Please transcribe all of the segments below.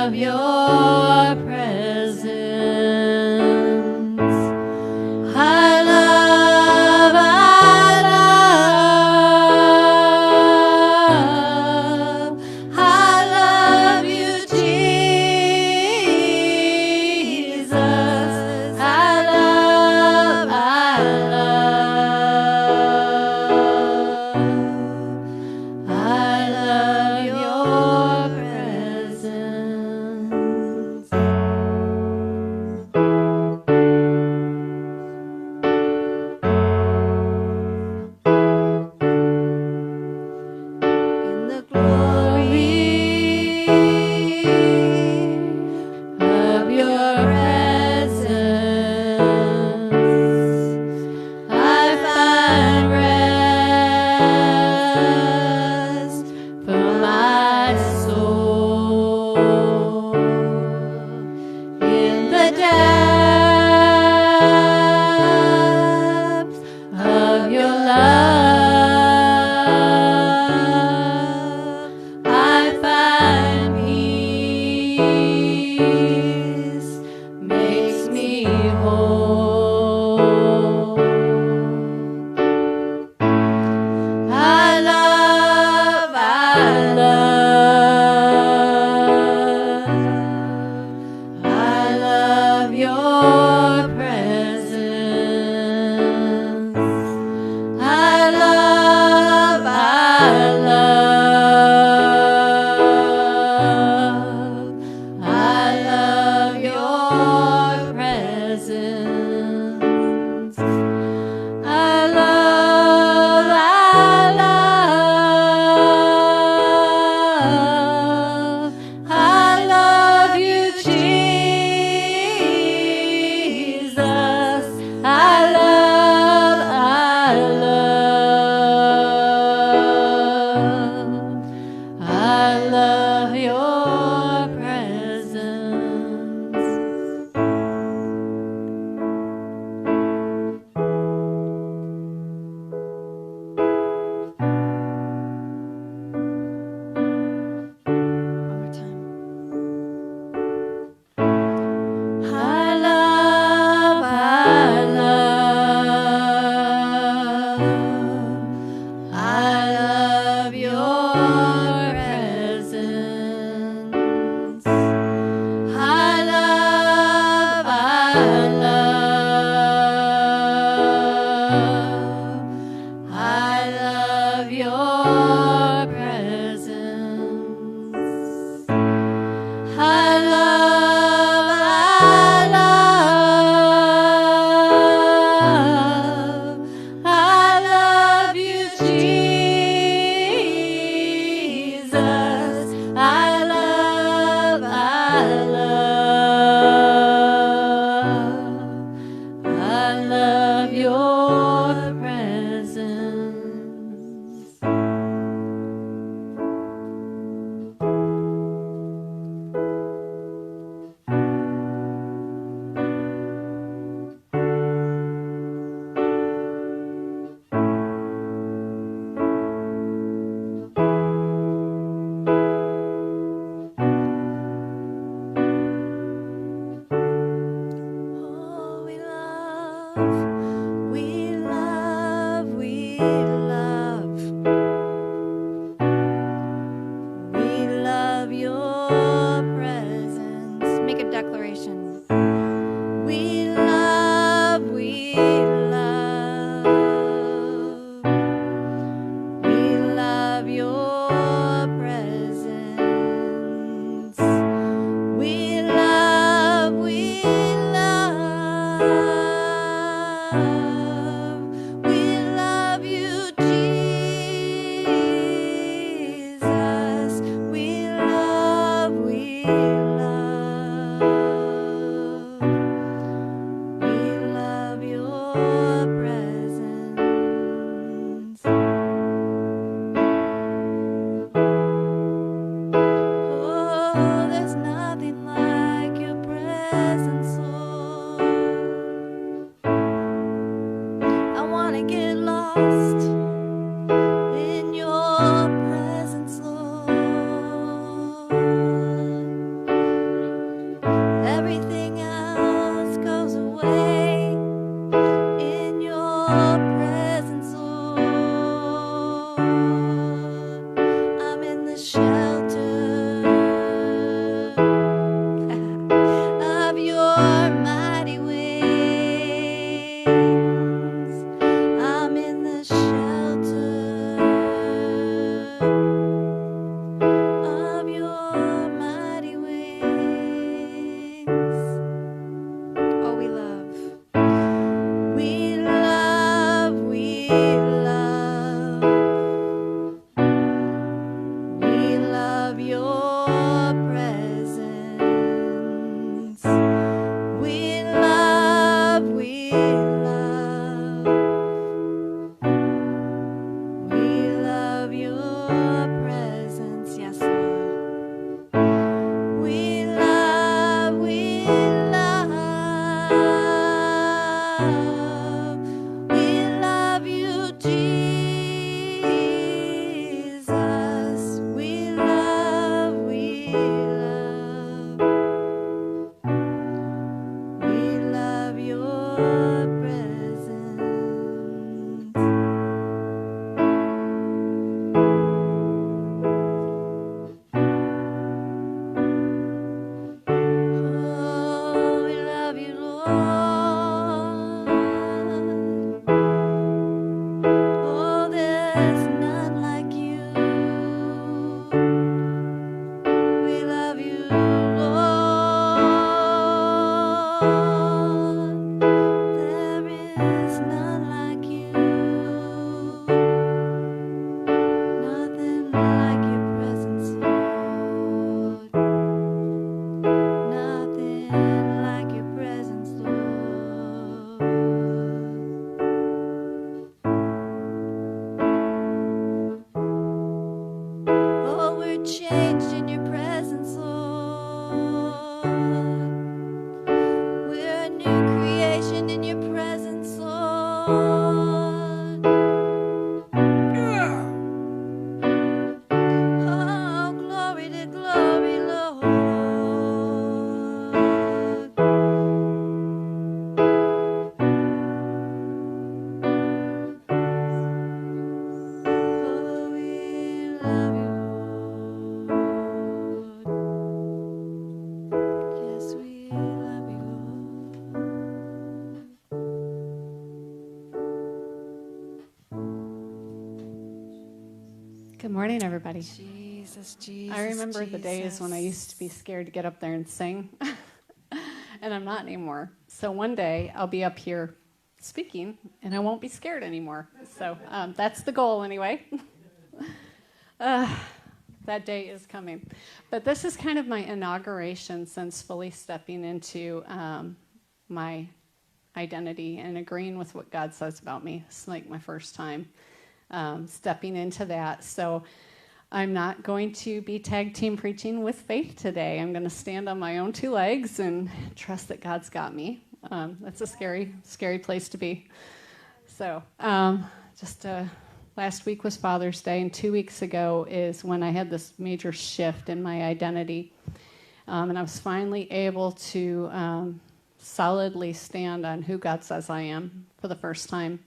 love your presence. I love you, Jesus. I love your presence. morning, everybody. Jesus. I remember the days when I used to be scared to get up there and sing, and I'm not anymore. So one day I'll be up here speaking, and I won't be scared anymore. So that's the goal anyway. That day is coming. But this is kind of my inauguration since fully stepping into my identity and agreeing with what God says about me. It's like my first time stepping into that. So I'm not going to be tag team preaching with Faith today. I'm going to stand on my own two legs and trust that God's got me. That's a scary, scary place to be. So last week was Father's Day, and 2 weeks ago is when I had this major shift in my identity. And I was finally able to solidly stand on who God says I am for the first time.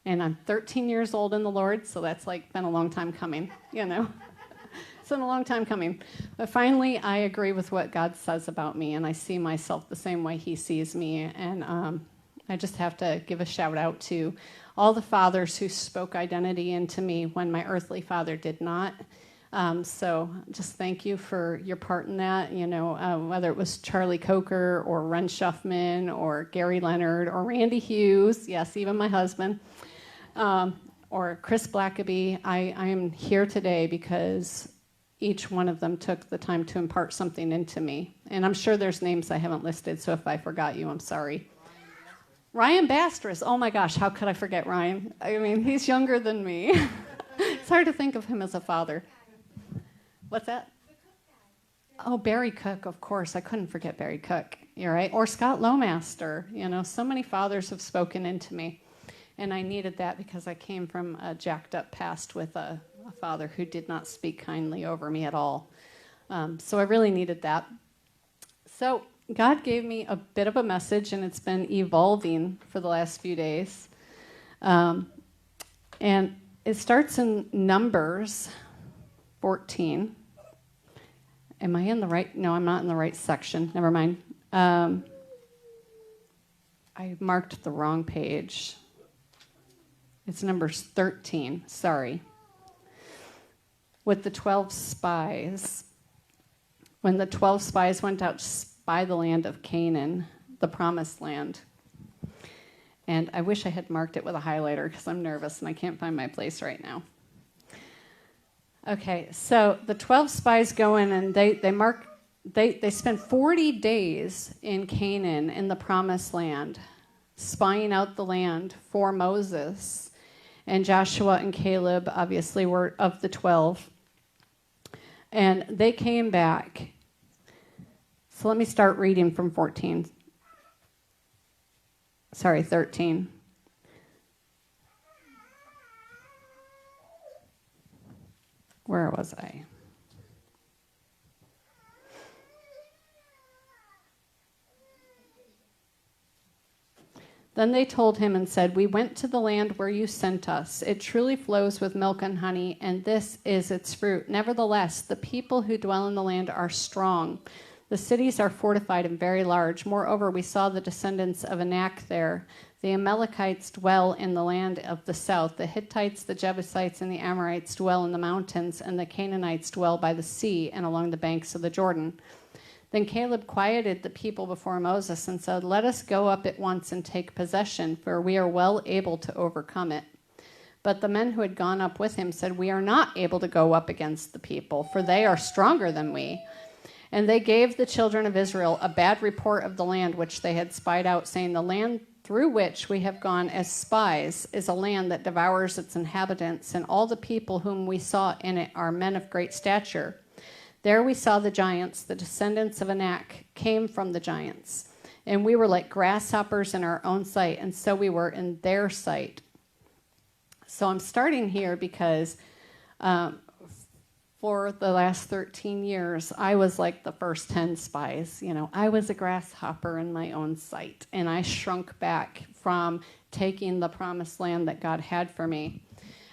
And I'm 13 years old in the Lord, so that's like been a long time coming, you know. It's been a long time coming. But finally, I agree with what God says about me, and I see myself the same way he sees me. And I just have to give a shout out to all the fathers who spoke identity into me when my earthly father did not. So just thank you for your part in that, you know, whether it was Charlie Coker or Ren Shuffman or Gary Leonard or Randy Hughes, yes, even my husband, or Chris Blackaby. I am here today because each one of them took the time to impart something into me. And I'm sure there's names I haven't listed, so if I forgot you, I'm sorry. Ryan Bastris. Oh my gosh, how could I forget Ryan? I mean, he's younger than me. It's hard to think of him as a father. What's that? Oh, Barry Cook, of course. I couldn't forget Barry Cook. You're right. Or Scott Lowmaster. You know, so many fathers have spoken into me. And I needed that because I came from a jacked up past with a father who did not speak kindly over me at all. So I really needed that. So God gave me a bit of a message, and it's been evolving for the last few days. And it starts in Numbers 14. Am I in the right? No, I'm not in the right section. Never mind. I marked the wrong page. It's Numbers 13. Sorry. With the 12 spies. When the 12 spies went out to spy the land of Canaan, the promised land. And I wish I had marked it with a highlighter because I'm nervous and I can't find my place right now. Okay, so the 12 spies go in and they spend 40 days in Canaan in the promised land, spying out the land for Moses. And Joshua and Caleb obviously were of the 12. And they came back. So let me start reading from 13. Where was I? Then they told him and said, "We went to the land where you sent us. It truly flows with milk and honey, and this is its fruit. Nevertheless, the people who dwell in the land are strong. The cities are fortified and very large. Moreover, we saw the descendants of Anak there. The Amalekites dwell in the land of the south. The Hittites, the Jebusites, and the Amorites dwell in the mountains, and the Canaanites dwell by the sea and along the banks of the Jordan." Then Caleb quieted the people before Moses and said, "Let us go up at once and take possession, for we are well able to overcome it." But the men who had gone up with him said, "We are not able to go up against the people, for they are stronger than we." And they gave the children of Israel a bad report of the land which they had spied out, saying, "The land through which we have gone as spies is a land that devours its inhabitants, and all the people whom we saw in it are men of great stature. There we saw the giants, the descendants of Anak came from the giants, and we were like grasshoppers in our own sight, and so we were in their sight." So I'm starting here because for the last 13 years, I was like the first 10 spies. You know, I was a grasshopper in my own sight, and I shrunk back from taking the promised land that God had for me.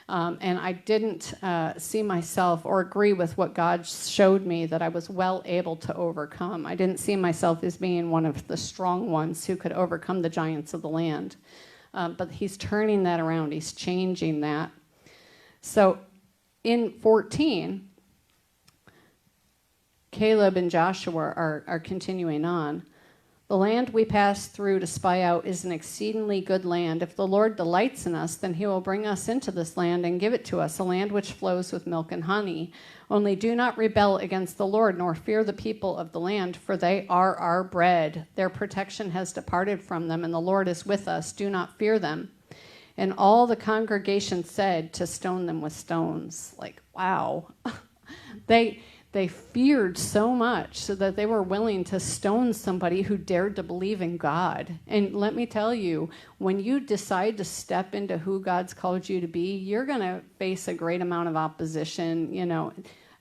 And I didn't see myself or agree with what God showed me that I was well able to overcome. I didn't see myself as being one of the strong ones who could overcome the giants of the land. But he's turning that around. He's changing that. So in 14, Caleb and Joshua are continuing on. The land we passed through to spy out is an exceedingly good land. If the Lord delights in us, then he will bring us into this land and give it to us, a land which flows with milk and honey. Only do not rebel against the Lord, nor fear the people of the land, for they are our bread. Their protection has departed from them, and the Lord is with us. Do not fear them. And all the congregation said to stone them with stones. Like, wow. They feared so much so that they were willing to stone somebody who dared to believe in God. And let me tell you, when you decide to step into who God's called you to be, you're going to face a great amount of opposition. You know,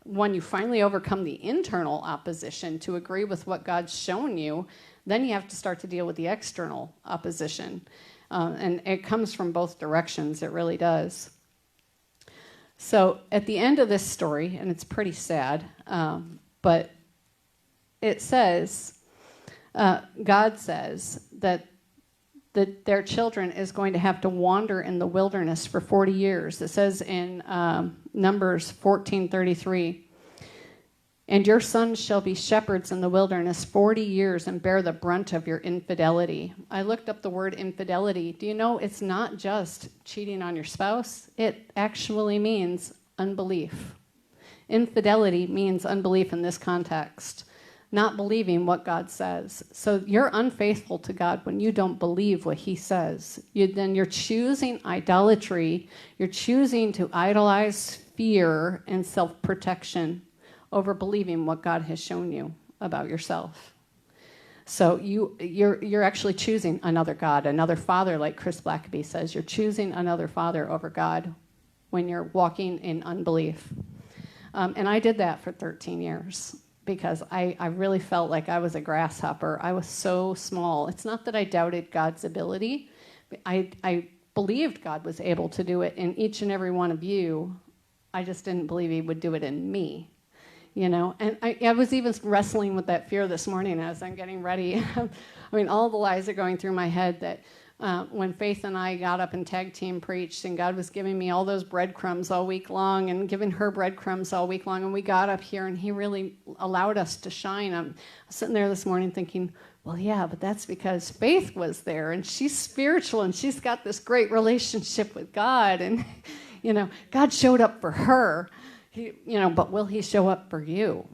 when you finally overcome the internal opposition to agree with what God's shown you, then you have to start to deal with the external opposition. And it comes from both directions. It really does. So at the end of this story, and it's pretty sad, but it says, God says that their children is going to have to wander in the wilderness for 40 years. It says in Numbers 14:33, and your sons shall be shepherds in the wilderness 40 years and bear the brunt of your infidelity. I looked up the word infidelity. Do you know it's not just cheating on your spouse? It actually means unbelief. Infidelity means unbelief in this context, not believing what God says. So you're unfaithful to God when you don't believe what he says. Then you're choosing idolatry. You're choosing to idolize fear and self-protection over believing what God has shown you about yourself. So you're actually choosing another God, another father, like Chris Blackaby says. You're choosing another father over God when you're walking in unbelief. And I did that for 13 years because I really felt like I was a grasshopper. I was so small. It's not that I doubted God's ability. I believed God was able to do it in each and every one of you. I just didn't believe he would do it in me. You know, and I was even wrestling with that fear this morning as I'm getting ready. I mean, all the lies are going through my head that when Faith and I got up and tag team preached, and God was giving me all those breadcrumbs all week long and giving her breadcrumbs all week long, and we got up here and he really allowed us to shine. I'm sitting there this morning thinking, well, yeah, but that's because Faith was there and she's spiritual and she's got this great relationship with God, and, you know, God showed up for her. But will he show up for you?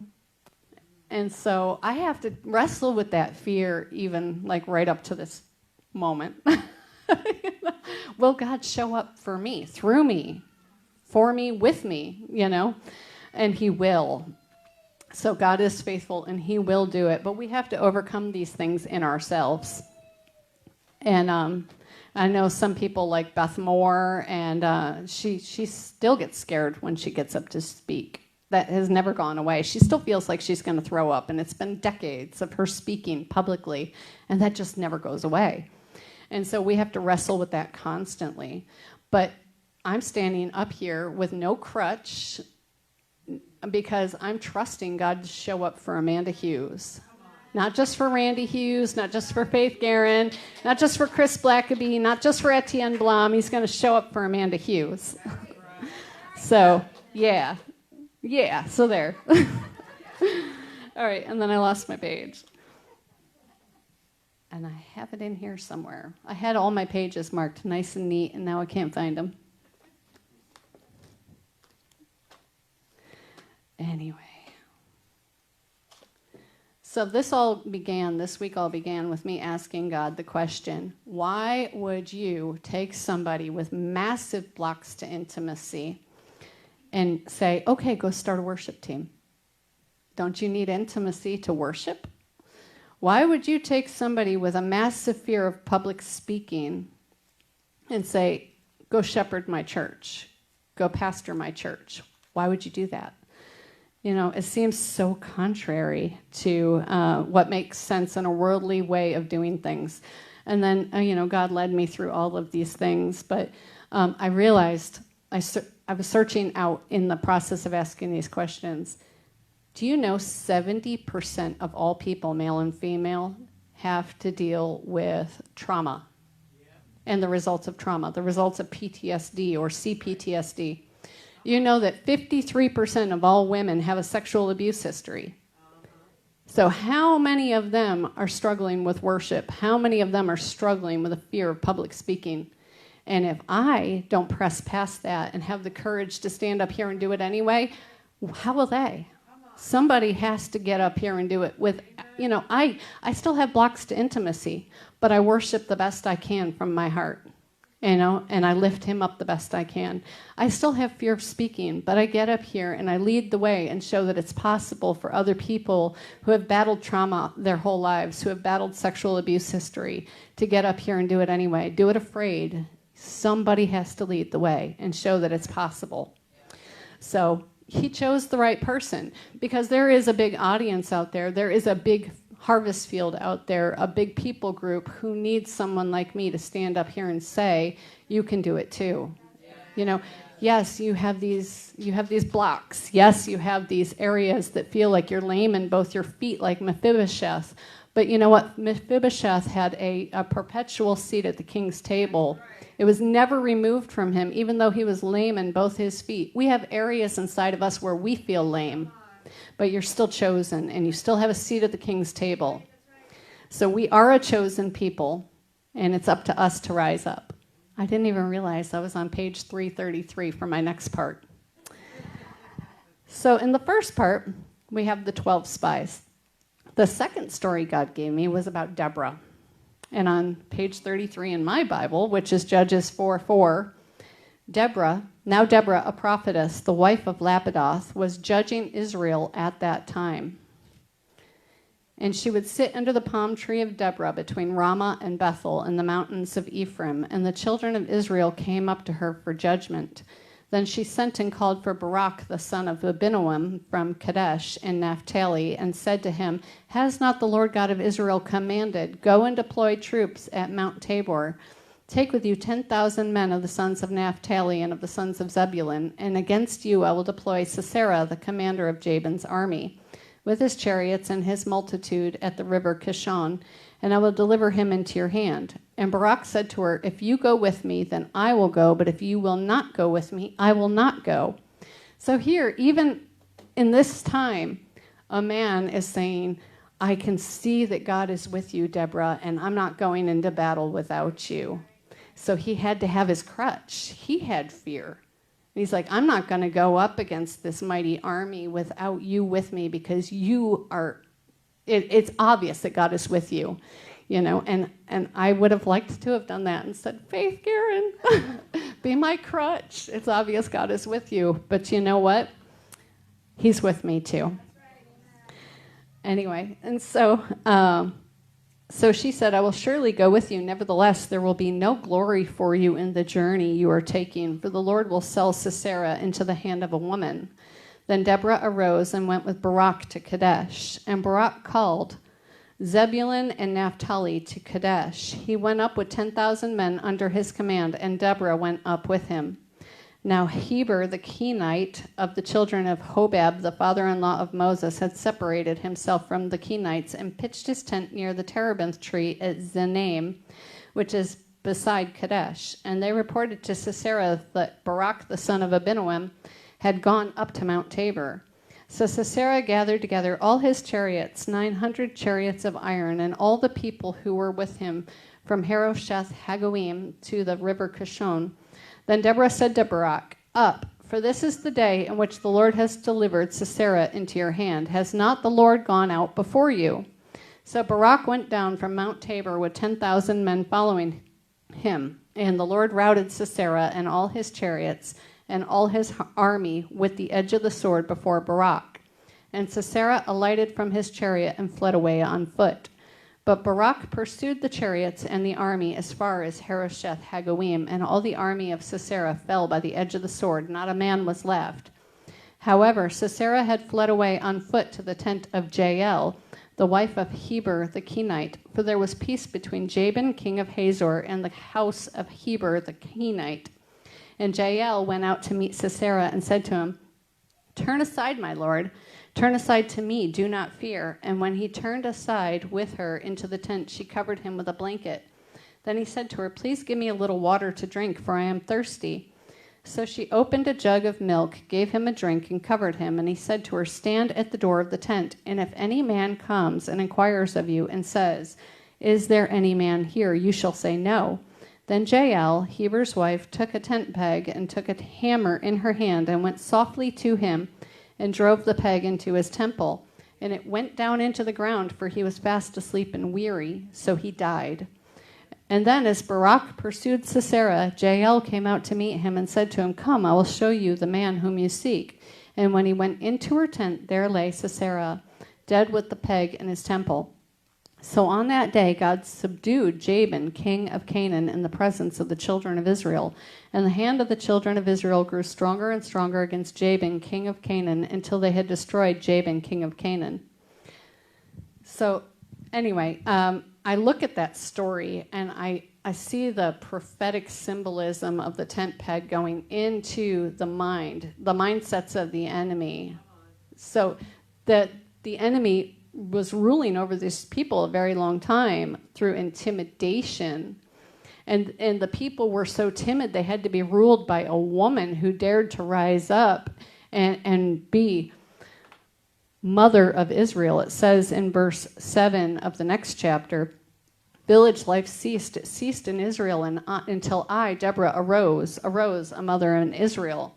And so I have to wrestle with that fear even like right up to this moment. Will God show up for me, through me, for me, with me, you know? And he will. So God is faithful and he will do it. But we have to overcome these things in ourselves. And I know some people like Beth Moore, and she still gets scared when she gets up to speak. That has never gone away. She still feels like she's going to throw up, and it's been decades of her speaking publicly, and that just never goes away. And so we have to wrestle with that constantly. But I'm standing up here with no crutch because I'm trusting God to show up for Amanda Hughes. Not just for Randy Hughes, not just for Faith Guerin, not just for Chris Blackaby, not just for Etienne Blum. He's going to show up for Amanda Hughes. So, yeah, so there. All right, and then I lost my page. And I have it in here somewhere. I had all my pages marked nice and neat, and now I can't find them. Anyway. So this week all began with me asking God the question, why would you take somebody with massive blocks to intimacy and say, okay, go start a worship team? Don't you need intimacy to worship? Why would you take somebody with a massive fear of public speaking and say, go shepherd my church, go pastor my church? Why would you do that? You know, it seems so contrary to what makes sense in a worldly way of doing things. And then, God led me through all of these things. But I realized I was searching out in the process of asking these questions. Do you know 70% of all people, male and female, have to deal with trauma and the results of trauma, the results of PTSD or CPTSD? You know that 53% of all women have a sexual abuse history. So how many of them are struggling with worship? How many of them are struggling with a fear of public speaking? And if I don't press past that and have the courage to stand up here and do it anyway, how will they? Somebody has to get up here and do it with, I still have blocks to intimacy, but I worship the best I can from my heart, and I lift him up the best I can. I still have fear of speaking, but I get up here and I lead the way and show that it's possible for other people who have battled trauma their whole lives, who have battled sexual abuse history, to get up here and do it anyway. Do it afraid. Somebody has to lead the way and show that it's possible. So he chose the right person, because there is a big audience out there. There is a big harvest field out there, a big people group who needs someone like me to stand up here and say, you can do it too. Yes, you have these blocks. Yes, you have these areas that feel like you're lame in both your feet, like Mephibosheth. But you know what? Mephibosheth had a perpetual seat at the king's table. It was never removed from him, even though he was lame in both his feet. We have areas inside of us where we feel lame, but you're still chosen, and you still have a seat at the king's table. So we are a chosen people, and it's up to us to rise up. I didn't even realize I was on page 333 for my next part. So in the first part, we have the 12 spies. The second story God gave me was about Deborah. And on page 33 in my Bible, which is Judges 4:4, Deborah, a prophetess, the wife of Lapidoth, was judging Israel at that time. And she would sit under the palm tree of Deborah between Ramah and Bethel in the mountains of Ephraim, and the children of Israel came up to her for judgment. Then she sent and called for Barak, the son of Abinoam, from Kadesh in Naphtali, and said to him, has not the Lord God of Israel commanded, go and deploy troops at Mount Tabor? Take with you 10,000 men of the sons of Naphtali and of the sons of Zebulun, and against you I will deploy Sisera, the commander of Jabin's army, with his chariots and his multitude at the river Kishon, and I will deliver him into your hand. And Barak said to her, if you go with me, then I will go, but if you will not go with me, I will not go. So here, even in this time, a man is saying, I can see that God is with you, Deborah, and I'm not going into battle without you. So he had to have his crutch. He had fear. And he's like, I'm not going to go up against this mighty army without you with me, because you are, it's obvious that God is with you. And I would have liked to have done that and said, Faith, Karen, be my crutch. It's obvious God is with you. But you know what? He's with me too. Anyway, and so she said, I will surely go with you. Nevertheless, there will be no glory for you in the journey you are taking, for the Lord will sell Sisera into the hand of a woman. Then Deborah arose and went with Barak to Kadesh. And Barak called Zebulun and Naphtali to Kadesh. He went up with 10,000 men under his command, and Deborah went up with him. Now Heber the Kenite of the children of Hobab, the father-in-law of Moses, had separated himself from the Kenites and pitched his tent near the terebinth tree at Zenaim, which is beside Kadesh. And they reported to Sisera that Barak the son of Abinoam had gone up to Mount Tabor. So Sisera gathered together all his chariots, 900 chariots of iron, and all the people who were with him from Harosheth Hagoim to the river Kishon. Then Deborah said to Barak, up, for this is the day in which the Lord has delivered Sisera into your hand. Has not the Lord gone out before you? So Barak went down from Mount Tabor with 10,000 men following him, and the Lord routed Sisera and all his chariots and all his army with the edge of the sword before Barak. And Sisera alighted from his chariot and fled away on foot. But Barak pursued the chariots and the army as far as Harosheth Hagoim, and all the army of Sisera fell by the edge of the sword. Not a man was left. However, Sisera had fled away on foot to the tent of Jael, the wife of Heber the Kenite, for there was peace between Jabin, king of Hazor, and the house of Heber the Kenite. And Jael went out to meet Sisera and said to him, turn aside, my lord. Turn aside to me, do not fear. And when he turned aside with her into the tent, she covered him with a blanket. Then he said to her, please give me a little water to drink, for I am thirsty. So she opened a jug of milk, gave him a drink, and covered him. And he said to her, "Stand at the door of the tent, and if any man comes and inquires of you and says, 'Is there any man here?' you shall say no." Then Jael, Heber's wife, took a tent peg and took a hammer in her hand and went softly to him and drove the peg into his temple. And it went down into the ground, for he was fast asleep and weary, so he died. And then as Barak pursued Sisera, Jael came out to meet him and said to him, "Come, I will show you the man whom you seek." And when he went into her tent, there lay Sisera, dead with the peg in his temple. So on that day God subdued Jabin, king of Canaan, in the presence of the children of Israel. And the hand of the children of Israel grew stronger and stronger against Jabin, king of Canaan, until they had destroyed Jabin, king of Canaan. So anyway, I look at that story and I see the prophetic symbolism of the tent peg going into the mindsets of the enemy. So that the enemy was ruling over these people a very long time through intimidation. And the people were so timid they had to be ruled by a woman who dared to rise up and be mother of Israel. It says in verse 7 of the next chapter, "Village life ceased. It ceased in Israel until I, Deborah, arose, a mother in Israel."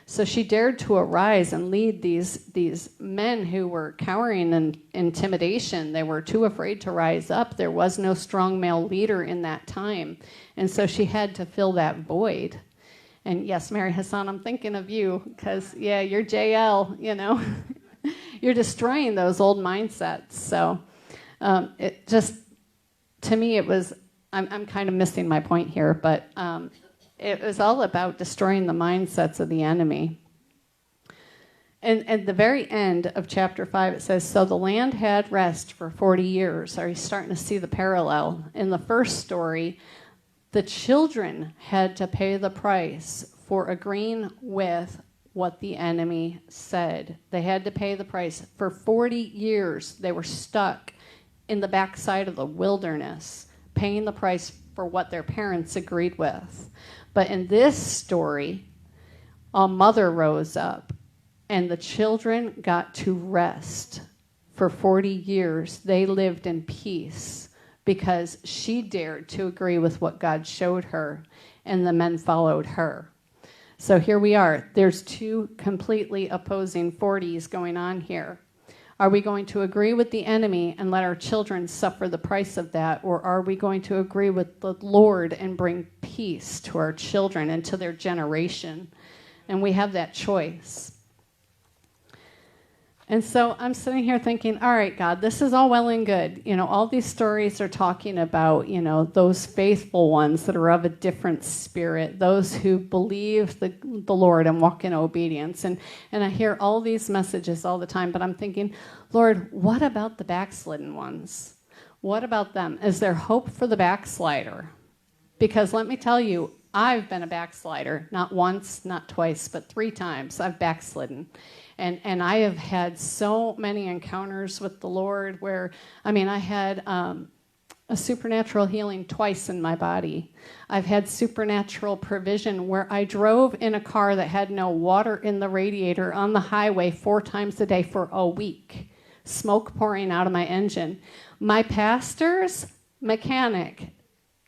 So she dared to arise and lead these men who were cowering in intimidation. They were too afraid to rise up. There was no strong male leader in that time. And so she had to fill that void. And yes, Mary Hassan, I'm thinking of you because, yeah, you're JL, you know. You're destroying those old mindsets. So it just, to me, it was, I'm kind of missing my point here, but it was all about destroying the mindsets of the enemy. And at the very end of chapter 5, it says, "So the land had rest for 40 years. Are you starting to see the parallel? In the first story, the children had to pay the price for agreeing with what the enemy said. They had to pay the price. For 40 years, they were stuck in the backside of the wilderness, paying the price for what their parents agreed with. But in this story, a mother rose up, and the children got to rest. For 40 years, they lived in peace because she dared to agree with what God showed her, and the men followed her. So here we are. There's two completely opposing 40s going on here. Are we going to agree with the enemy and let our children suffer the price of that, or are we going to agree with the Lord and bring peace to our children and to their generation? And we have that choice. And so I'm sitting here thinking, all right, God, this is all well and good. You know, all these stories are talking about, you know, those faithful ones that are of a different spirit, those who believe the Lord and walk in obedience. And I hear all these messages all the time, but I'm thinking, Lord, what about the backslidden ones? What about them? Is there hope for the backslider? Because let me tell you, I've been a backslider, not once, not twice, but 3 times I've backslidden. And I have had so many encounters with the Lord where, I mean, I had a supernatural healing twice in my body. I've had supernatural provision where I drove in a car that had no water in the radiator on the highway 4 times a day for a week, smoke pouring out of my engine. My pastor's mechanic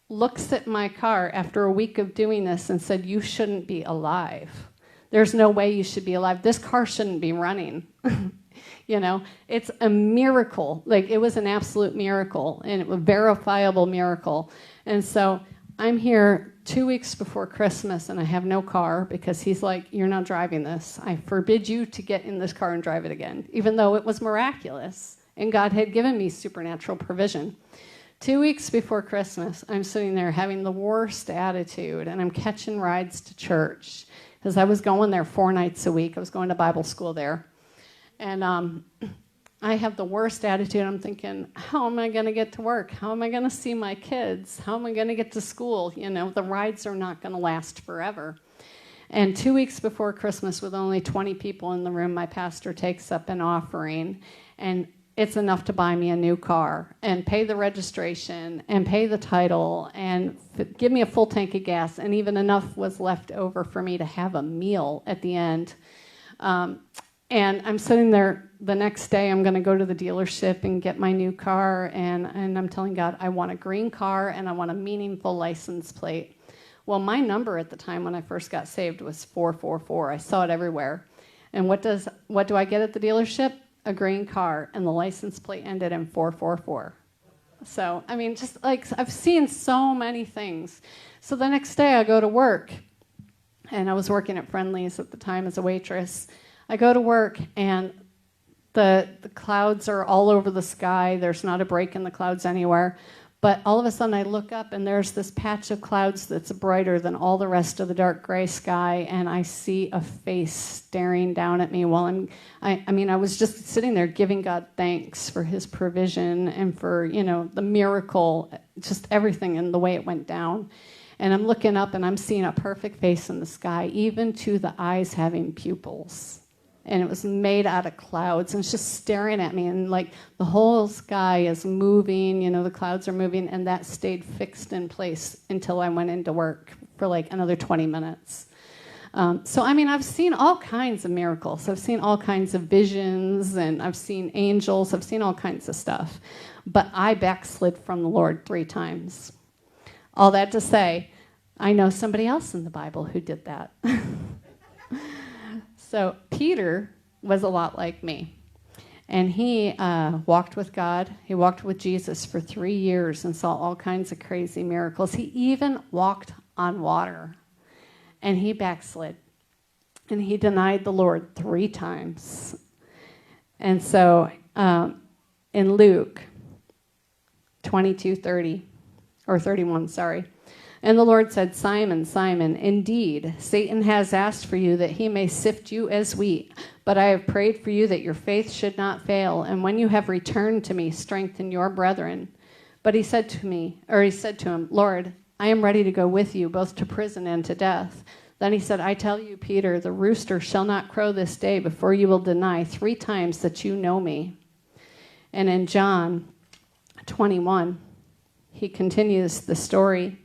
looks at my car after a week of doing this and said, "You shouldn't be alive. There's no way you should be alive. This car shouldn't be running." You know, it's a miracle. Like, it was an absolute miracle, and a verifiable miracle. And so I'm here 2 weeks before Christmas, and I have no car because he's like, "You're not driving this. I forbid you to get in this car and drive it again," even though it was miraculous, and God had given me supernatural provision. 2 weeks before Christmas, I'm sitting there having the worst attitude, and I'm catching rides to church because I was going there 4 nights a week. I was going to Bible school there. And I have the worst attitude. I'm thinking, how am I going to get to work? How am I going to see my kids? How am I going to get to school? You know, the rides are not going to last forever. And 2 weeks before Christmas, with only 20 people in the room, my pastor takes up an offering. And it's enough to buy me a new car and pay the registration and pay the title and give me a full tank of gas, and even enough was left over for me to have a meal at the end. And I'm sitting there the next day. I'm going to go to the dealership and get my new car, and I'm telling God, I want a green car and I want a meaningful license plate. Well, my number at the time when I first got saved was 444. I saw it everywhere. And what do I get at the dealership? A green car, and the license plate ended in 444. So, I mean, just like I've seen so many things. So the next day I go to work, and I was working at Friendly's at the time as a waitress. I go to work, and the clouds are all over the sky. There's not a break in the clouds anywhere. But all of a sudden I look up, and there's this patch of clouds that's brighter than all the rest of the dark gray sky, and I see a face staring down at me while I was just sitting there giving God thanks for his provision and for, the miracle, just everything and the way it went down. And I'm looking up, and I'm seeing a perfect face in the sky, even to the eyes having pupils. And it was made out of clouds, and it's just staring at me, and like the whole sky is moving, the clouds are moving, and that stayed fixed in place until I went into work for like another 20 minutes. So, I've seen all kinds of miracles. I've seen all kinds of visions, and I've seen angels. I've seen all kinds of stuff. But I backslid from the Lord 3 times. All that to say, I know somebody else in the Bible who did that. So Peter was a lot like me, and he walked with God. He walked with Jesus for 3 years and saw all kinds of crazy miracles. He even walked on water, and he backslid, and he denied the Lord 3 times. And so in Luke 22:30, or 31, sorry. And the Lord said, Simon, Simon, indeed, Satan has asked for you that he may sift you as wheat. But I have prayed for you that your faith should not fail. And when you have returned to me, strengthen your brethren. But he said to him, Lord, I am ready to go with you, both to prison and to death. Then he said, I tell you, Peter, the rooster shall not crow this day before you will deny 3 times that you know me. And in John 21, he continues the story.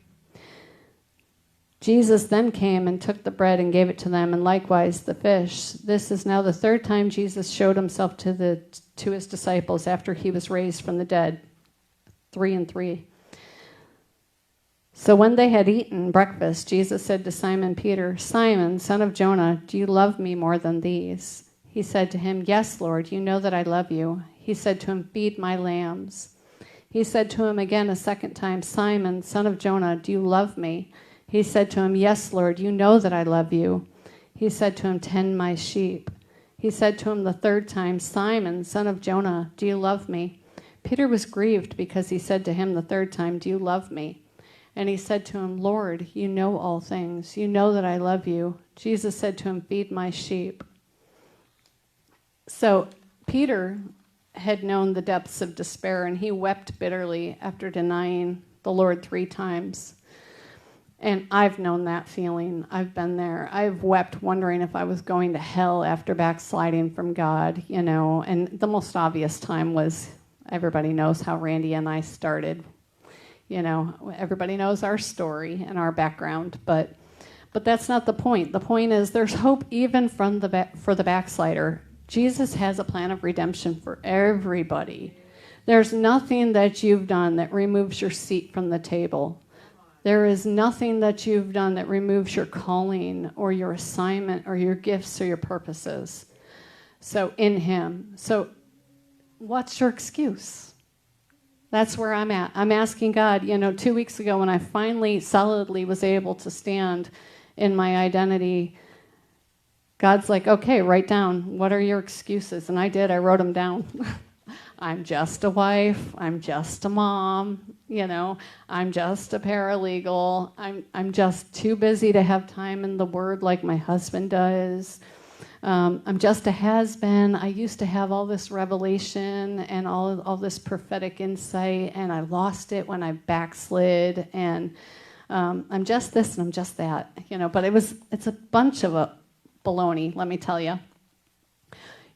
Jesus then came and took the bread and gave it to them, and likewise the fish. This is now the 3rd time Jesus showed himself to his disciples after he was raised from the dead. 3 and 3. So when they had eaten breakfast, Jesus said to Simon Peter, Simon, son of Jonah, do you love me more than these? He said to him, Yes, Lord, you know that I love you. He said to him, Feed my lambs. He said to him again a 2nd time, Simon, son of Jonah, do you love me? He said to him, Yes, Lord, you know that I love you. He said to him, Tend my sheep. He said to him the 3rd time, Simon, son of Jonah, do you love me? Peter was grieved because he said to him the 3rd time, Do you love me? And he said to him, Lord, you know all things. You know that I love you. Jesus said to him, Feed my sheep. So Peter had known the depths of despair, and he wept bitterly after denying the Lord 3 times. And I've known that feeling. I've been there. I've wept wondering if I was going to hell after backsliding from God, And the most obvious time was, everybody knows how Randy and I started. Everybody knows our story and our background, but that's not the point. The point is there's hope even for the backslider. Jesus has a plan of redemption for everybody. There's nothing that you've done that removes your seat from the table. There is nothing that you've done that removes your calling or your assignment or your gifts or your purposes. So in him. So what's your excuse? That's where I'm at. I'm asking God, 2 weeks ago when I finally solidly was able to stand in my identity, God's like, okay, write down, what are your excuses? And I did. I wrote them down. I'm just a wife. I'm just a mom. I'm just a paralegal. I'm just too busy to have time in the Word like my husband does. I'm just a has-been. I used to have all this revelation and all this prophetic insight, and I lost it when I backslid. And I'm just this and I'm just that. But it's a bunch of baloney, let me tell you.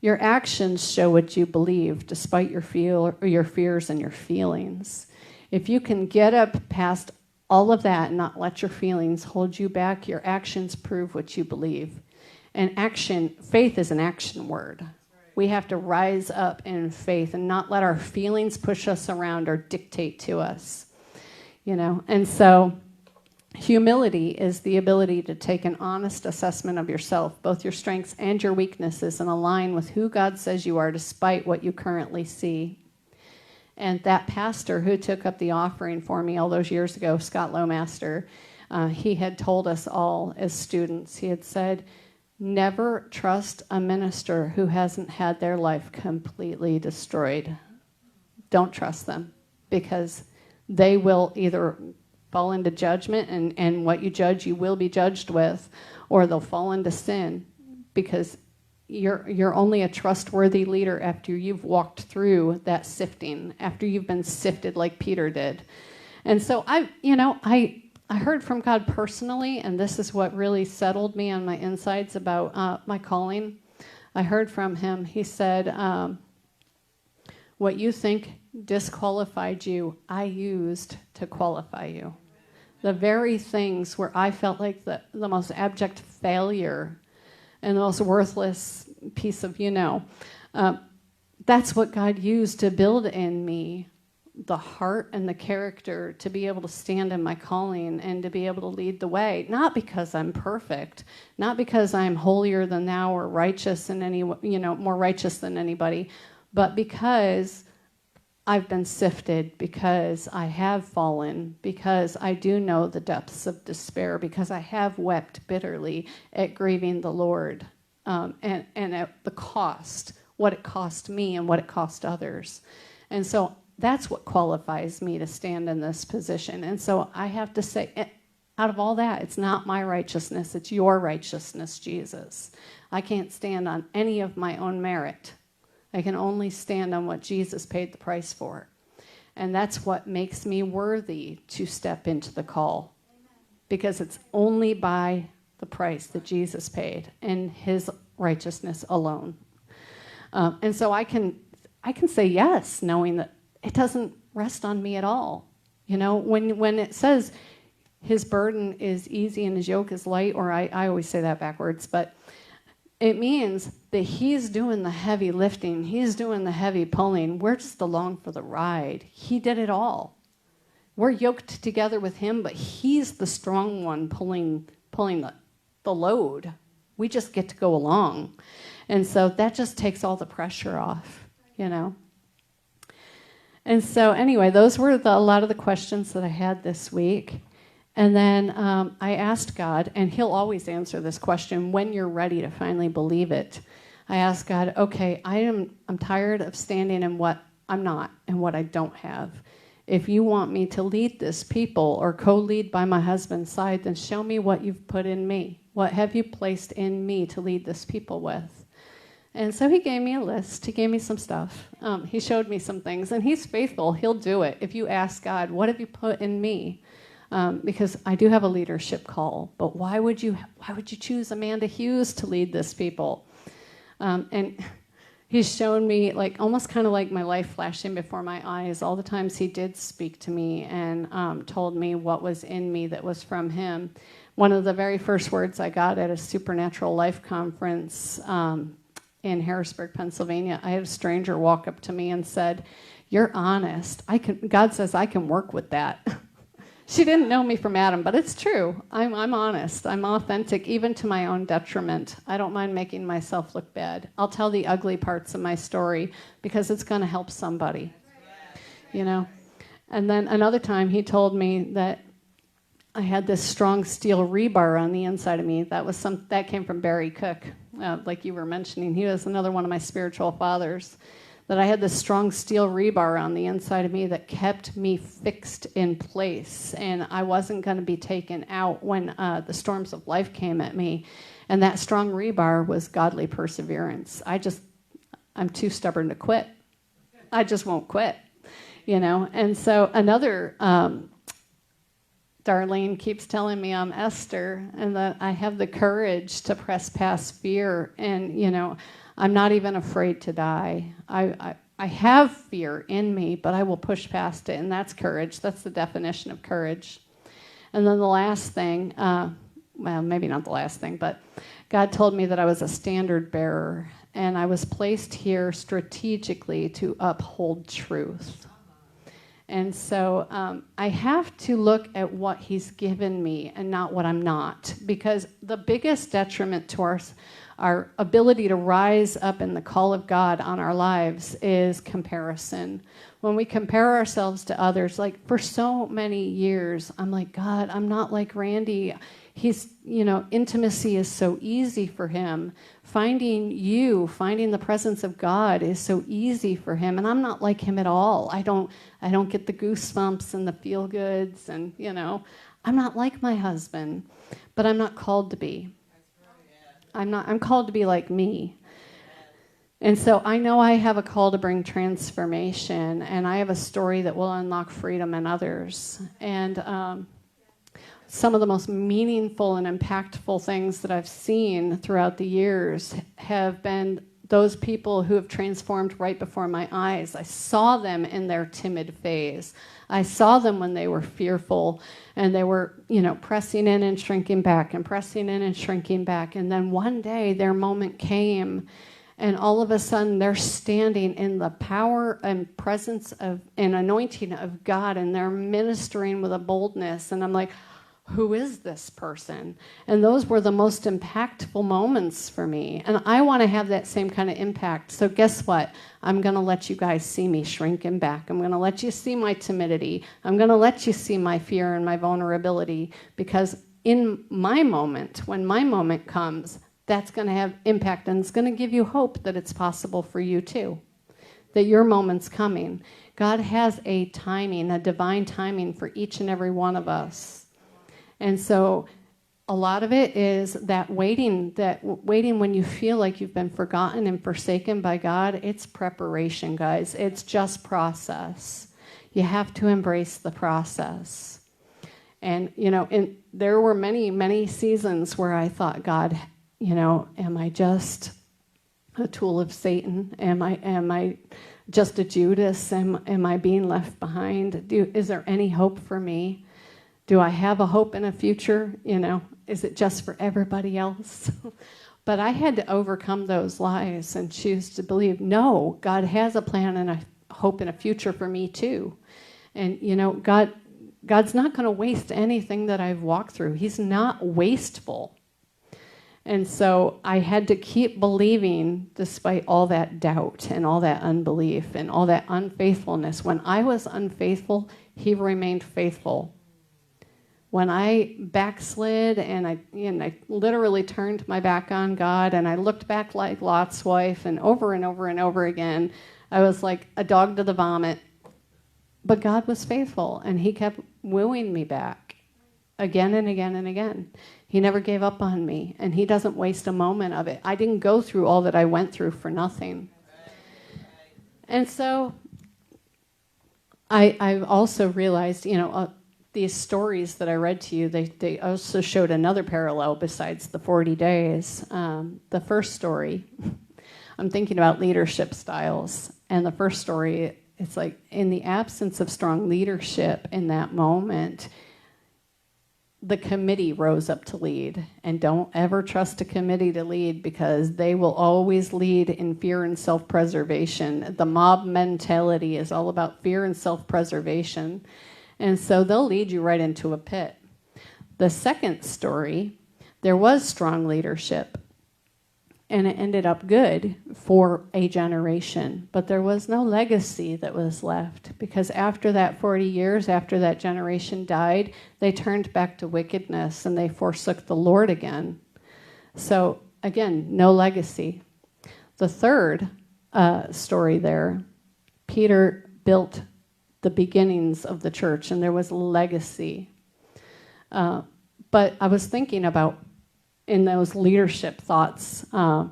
Your actions show what you believe, despite your fears and your feelings. If you can get up past all of that and not let your feelings hold you back, your actions prove what you believe. And faith is an action word. We have to rise up in faith and not let our feelings push us around or dictate to us. And so humility is the ability to take an honest assessment of yourself, both your strengths and your weaknesses, and align with who God says you are despite what you currently see. And that pastor who took up the offering for me all those years ago, Scott Lowmaster, he had told us all as students, he had said, never trust a minister who hasn't had their life completely destroyed. Don't trust them, because they will either fall into judgment, and what you judge, you will be judged with, or they'll fall into sin, because you're only a trustworthy leader after you've walked through that sifting, after you've been sifted like Peter did. And so I heard from God personally, and this is what really settled me on my insides about my calling. I heard from him. He said, what you think disqualified you, I used to qualify you. The very things where I felt like the most abject failure and the most worthless piece of, that's what God used to build in me the heart and the character to be able to stand in my calling and to be able to lead the way. Not because I'm perfect, not because I'm holier than thou or righteous in any, more righteous than anybody, but because I've been sifted, because I have fallen, because I do know the depths of despair, because I have wept bitterly at grieving the Lord, and at the cost, what it cost me and what it cost others. And so that's what qualifies me to stand in this position. And so I have to say, out of all that, it's not my righteousness, it's your righteousness, Jesus. I can't stand on any of my own merit. I can only stand on what Jesus paid the price for. And that's what makes me worthy to step into the call. Because it's only by the price that Jesus paid and his righteousness alone. And so I can say yes, knowing that it doesn't rest on me at all. When it says his burden is easy and his yoke is light, or I always say that backwards, but it means that he's doing the heavy lifting. He's doing the heavy pulling. We're just along for the ride. He did it all. We're yoked together with him, but he's the strong one pulling the load. We just get to go along. And so that just takes all the pressure off, And so anyway, those were a lot of the questions that I had this week. And then I asked God, and he'll always answer this question when you're ready to finally believe it. I asked God, okay, I'm tired of standing in what I'm not and what I don't have. If you want me to lead this people or co-lead by my husband's side, then show me what you've put in me. What have you placed in me to lead this people with? And so he gave me a list. He gave me some stuff. He showed me some things, and he's faithful. He'll do it. If you ask God, what have you put in me? Because I do have a leadership call, but why would you choose Amanda Hughes to lead this people? And he's shown me almost kind of like my life flashing before my eyes, all the times he did speak to me and told me what was in me that was from him. One of the very first words I got at a Supernatural Life conference in Harrisburg, Pennsylvania, I had a stranger walk up to me and said, "You're honest. God says I can work with that." She didn't know me from Adam, but it's true. I'm honest. I'm authentic, even to my own detriment. I don't mind making myself look bad. I'll tell the ugly parts of my story because it's going to help somebody, And then another time he told me that I had this strong steel rebar on the inside of me. That came from Barry Cook, like you were mentioning. He was another one of my spiritual fathers. That I had this strong steel rebar on the inside of me that kept me fixed in place, and I wasn't going to be taken out when the storms of life came at me. And that strong rebar was godly perseverance. I'm too stubborn to quit. I just won't quit, And so another Darlene keeps telling me I'm Esther and that I have the courage to press past fear. And, I'm not even afraid to die. I have fear in me, but I will push past it, and that's courage. That's the definition of courage. And then the last thing, well, maybe not the last thing, but God told me that I was a standard bearer, and I was placed here strategically to uphold truth. And so I have to look at what he's given me and not what I'm not, because the biggest detriment to our ability to rise up in the call of God on our lives is comparison. When we compare ourselves to others, like for so many years, I'm like, God, I'm not like Randy. He's, intimacy is so easy for him. Finding the presence of God is so easy for him. And I'm not like him at all. I don't get the goosebumps and the feel goods. And, I'm not like my husband, but I'm not called to be. I'm called to be like me. And so I know I have a call to bring transformation, and I have a story that will unlock freedom in others. And some of the most meaningful and impactful things that I've seen throughout the years have been those people who have transformed right before my eyes. I saw them in their timid phase. I saw them when they were fearful, and they were, pressing in and shrinking back and pressing in and shrinking back. And then one day their moment came, and all of a sudden they're standing in the power and presence of and anointing of God, and they're ministering with a boldness. And I'm like, who is this person? And those were the most impactful moments for me. And I want to have that same kind of impact. So guess what? I'm going to let you guys see me shrinking back. I'm going to let you see my timidity. I'm going to let you see my fear and my vulnerability, because in my moment, when my moment comes, that's going to have impact, and it's going to give you hope that it's possible for you too, that your moment's coming. God has a timing, a divine timing for each and every one of us. And so a lot of it is that waiting when you feel like you've been forgotten and forsaken by God. It's preparation, guys. It's just process. You have to embrace the process. And, there were many, many seasons where I thought, God, am I just a tool of Satan? Am I just a Judas? Am I being left behind? Is there any hope for me? Do I have a hope in a future? Is it just for everybody else? But I had to overcome those lies and choose to believe, no, God has a plan and a hope and a future for me too. And, God's not going to waste anything that I've walked through. He's not wasteful. And so I had to keep believing despite all that doubt and all that unbelief and all that unfaithfulness. When I was unfaithful, he remained faithful. When I backslid and I literally turned my back on God, and I looked back like Lot's wife, and over and over and over again, I was like a dog to the vomit. But God was faithful, and he kept wooing me back again and again and again. He never gave up on me, and he doesn't waste a moment of it. I didn't go through all that I went through for nothing. And so I've also realized, these stories that I read to you, they also showed another parallel besides the 40 days. The first story, I'm thinking about leadership styles. And the first story, it's like in the absence of strong leadership in that moment, the committee rose up to lead. And don't ever trust a committee to lead, because they will always lead in fear and self-preservation. The mob mentality is all about fear and self-preservation. And so they'll lead you right into a pit. The second story, there was strong leadership, and it ended up good for a generation. But there was no legacy that was left, because after that 40 years, after that generation died, they turned back to wickedness and they forsook the Lord again. So again, no legacy. The third story there, Peter built the beginnings of the church, and there was legacy. But I was thinking about, in those leadership thoughts, the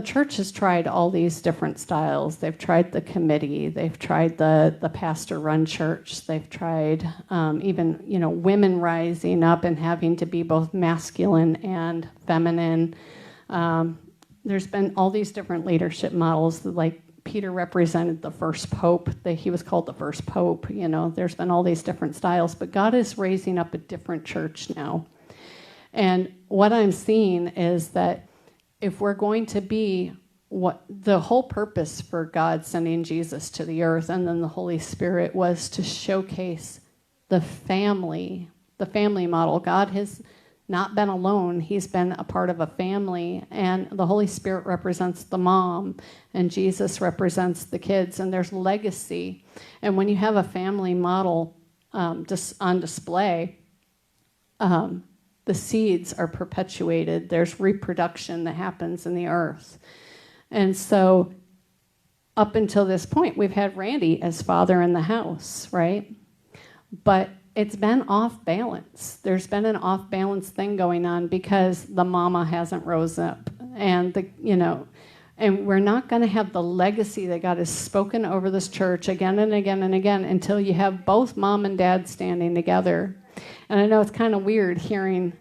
church has tried all these different styles. They've tried the committee. They've tried the pastor-run church. They've tried even, women rising up and having to be both masculine and feminine. there's been all these different leadership models, like Peter represented the first pope. He was called the first pope. There's been all these different styles, but God is raising up a different church now. And what I'm seeing is that if we're going to be what the whole purpose for God sending Jesus to the earth and then the Holy Spirit was to showcase the family model. God has not been alone. He's been a part of a family, and the Holy Spirit represents the mom, and Jesus represents the kids, and there's legacy. And when you have a family model just on display, the seeds are perpetuated. There's reproduction that happens in the earth. And so up until this point, we've had Randy as father in the house, right? But it's been off balance. There's been an off balance thing going on because the mama hasn't rose up. And, and we're not going to have the legacy that God has spoken over this church again and again and again until you have both mom and dad standing together. And I know it's kind of weird hearing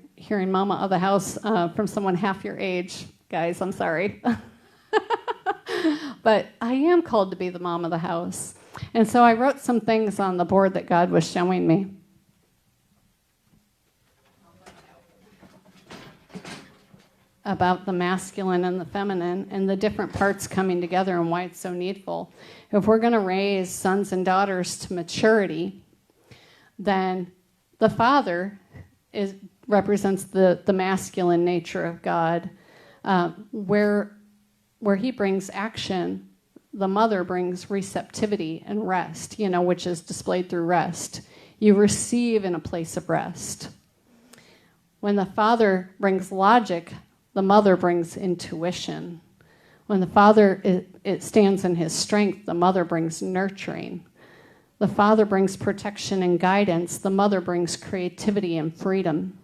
mama of the house from someone half your age. Guys, I'm sorry. But I am called to be the mom of the house. And so I wrote some things on the board that God was showing me. About the masculine and the feminine and the different parts coming together and why it's so needful. If we're going to raise sons and daughters to maturity, then the father represents the masculine nature of God, where he brings action. The mother brings receptivity and rest, which is displayed through rest. You receive in a place of rest. When the father brings logic, the mother brings intuition. When the father it stands in his strength, the mother brings nurturing. The father brings protection and guidance. The mother brings creativity and freedom.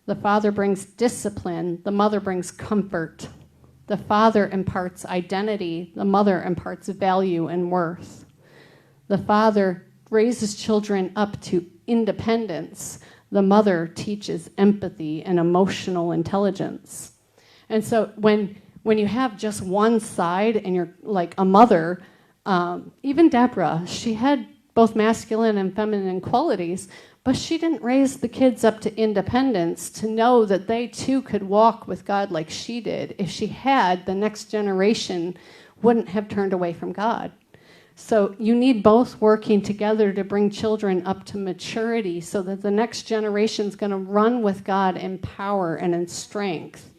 The father brings discipline. The mother brings comfort. The father imparts identity. The mother imparts value and worth. The father raises children up to independence. The mother teaches empathy and emotional intelligence. And so when you have just one side and you're like a mother, even Deborah, she had both masculine and feminine qualities, but she didn't raise the kids up to independence to know that they too could walk with God like she did. If she had, the next generation wouldn't have turned away from God. So you need both working together to bring children up to maturity so that the next generation is going to run with God in power and in strength.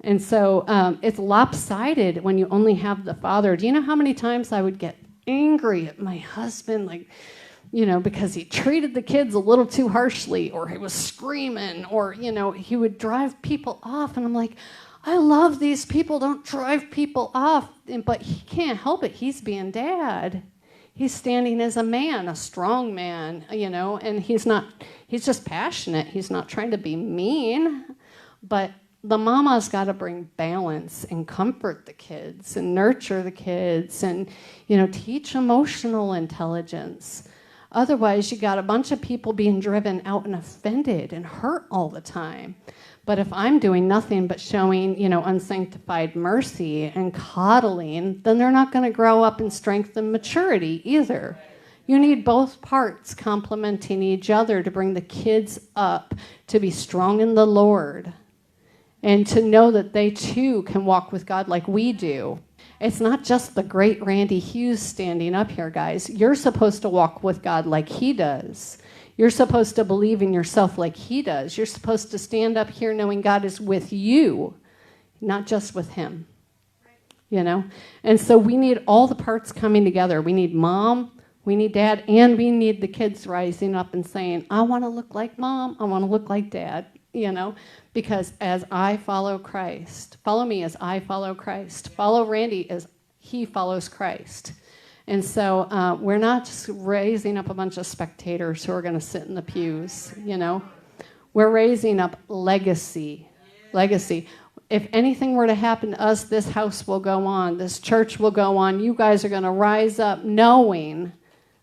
And so it's lopsided when you only have the father. Do you know how many times I would get angry at my husband, because he treated the kids a little too harshly, or he was screaming, or, he would drive people off. And I'm like, I love these people. Don't drive people off. But he can't help it. He's being dad. He's standing as a man, a strong man, and he's just passionate. He's not trying to be mean. But the mama's got to bring balance and comfort the kids and nurture the kids and, teach emotional intelligence. Otherwise, you got a bunch of people being driven out and offended and hurt all the time. But if I'm doing nothing but showing, unsanctified mercy and coddling, then they're not going to grow up in strength and maturity either. You need both parts complementing each other to bring the kids up to be strong in the Lord and to know that they too can walk with God like we do. It's not just the great Randy Hughes standing up here, guys. You're supposed to walk with God like he does. You're supposed to believe in yourself like he does. You're supposed to stand up here knowing God is with you, not just with him. And so we need all the parts coming together. We need mom, we need dad, and we need the kids rising up and saying, I want to look like mom, I want to look like dad, because as I follow Christ, follow me as I follow Christ, follow Randy as he follows Christ. And so we're not just raising up a bunch of spectators who are going to sit in the pews, We're raising up legacy. Legacy. If anything were to happen to us, this house will go on. This church will go on. You guys are going to rise up knowing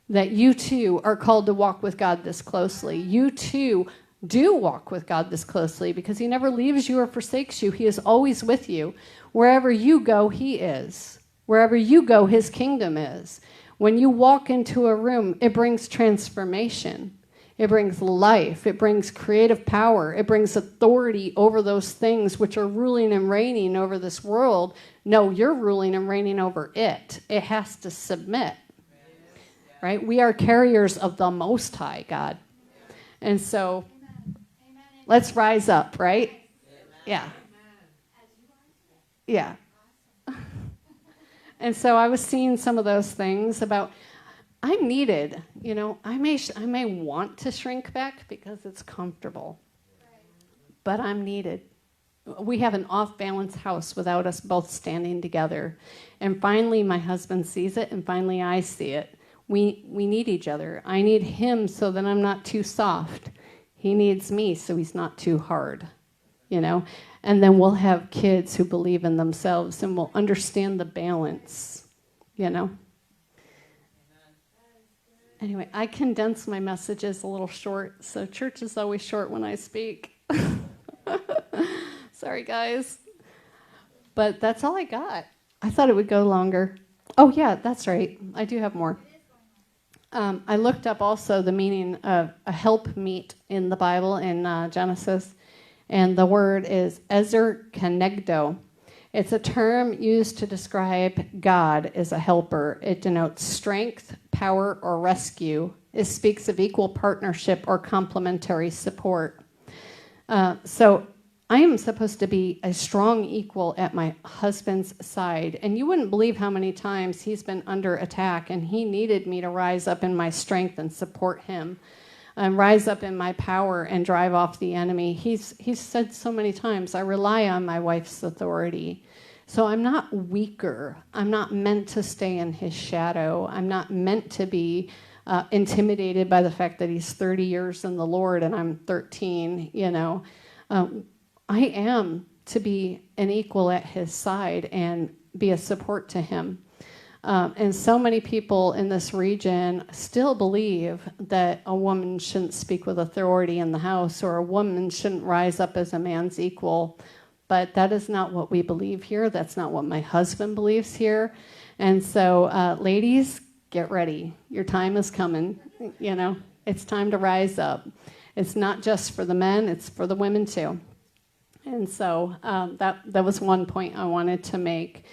that you too are called to walk with God this closely. You too do walk with God this closely, because he never leaves you or forsakes you. He is always with you. Wherever you go, he is. Wherever you go, his kingdom is. When you walk into a room, it brings transformation. It brings life. It brings creative power. It brings authority over those things which are ruling and reigning over this world. No, you're ruling and reigning over it. It has to submit. Right? We are carriers of the Most High God. And so let's rise up, right? Yeah. Yeah. And so I was seeing some of those things about, I'm needed. You know, I may want to shrink back because it's comfortable, but I'm needed. We have an off-balance house without us both standing together. And finally, my husband sees it, and finally I see it. We need each other. I need him so that I'm not too soft. He needs me so he's not too hard, you know. And then we'll have kids who believe in themselves and will understand the balance, you know. Anyway, I condense my messages a little short, so church is always short when I speak. Sorry, guys. But that's all I got. I thought it would go longer. Oh, yeah, that's right. I do have more. I looked up also the meaning of a helpmeet in the Bible in Genesis, and the word is ezer kenegdo. It's a term used to describe God as a helper. It denotes strength, power, or rescue. It speaks of equal partnership or complementary support. So I am supposed to be a strong equal at my husband's side. And you wouldn't believe how many times he's been under attack, and he needed me to rise up in my strength and support him, and rise up in my power and drive off the enemy. He's said so many times, I rely on my wife's authority. So I'm not weaker. I'm not meant to stay in his shadow. I'm not meant to be intimidated by the fact that he's 30 years in the Lord and I'm 13, you know. I am to be an equal at his side and be a support to him. And so many people in this region still believe that a woman shouldn't speak with authority in the house, or a woman shouldn't rise up as a man's equal. But that is not what we believe here. That's not what my husband believes here. And so, ladies, get ready. Your time is coming. You know, it's time to rise up. It's not just for the men, it's for the women too. And so that was one point I wanted to make.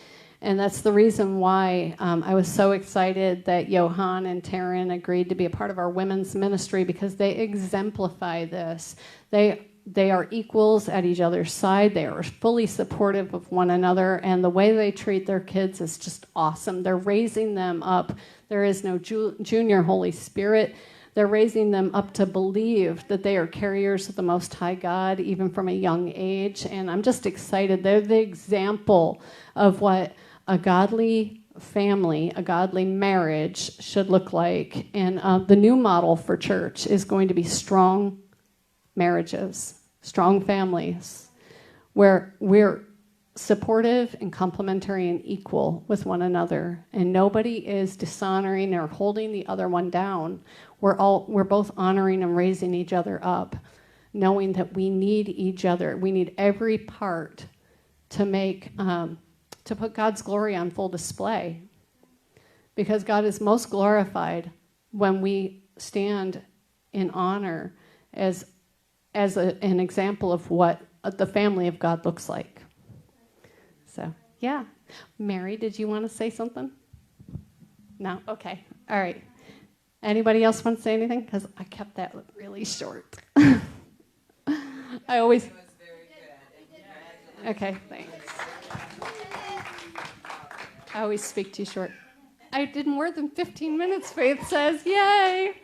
And that's the reason why I was so excited that Johan and Taryn agreed to be a part of our women's ministry, because they exemplify this. They are equals at each other's side. They are fully supportive of one another. And the way they treat their kids is just awesome. They're raising them up. There is no junior Holy Spirit. They're raising them up to believe that they are carriers of the Most High God, even from a young age. And I'm just excited. They're the example of what a godly family, a godly marriage should look like. And the new model for church is going to be strong marriages, strong families, where we're supportive and complementary and equal with one another, and nobody is dishonoring or holding the other one down. We're both honoring and raising each other up, knowing that we need each other. We need every part to make to put God's glory on full display, because God is most glorified when we stand in honor as an example of what the family of God looks like. So, yeah. Mary, did you want to say something? No? Okay. All right. Anybody else want to say anything? Because I kept that really short. I always... Okay, thanks. I always speak too short. I did more than 15 minutes, Faith says. Yay!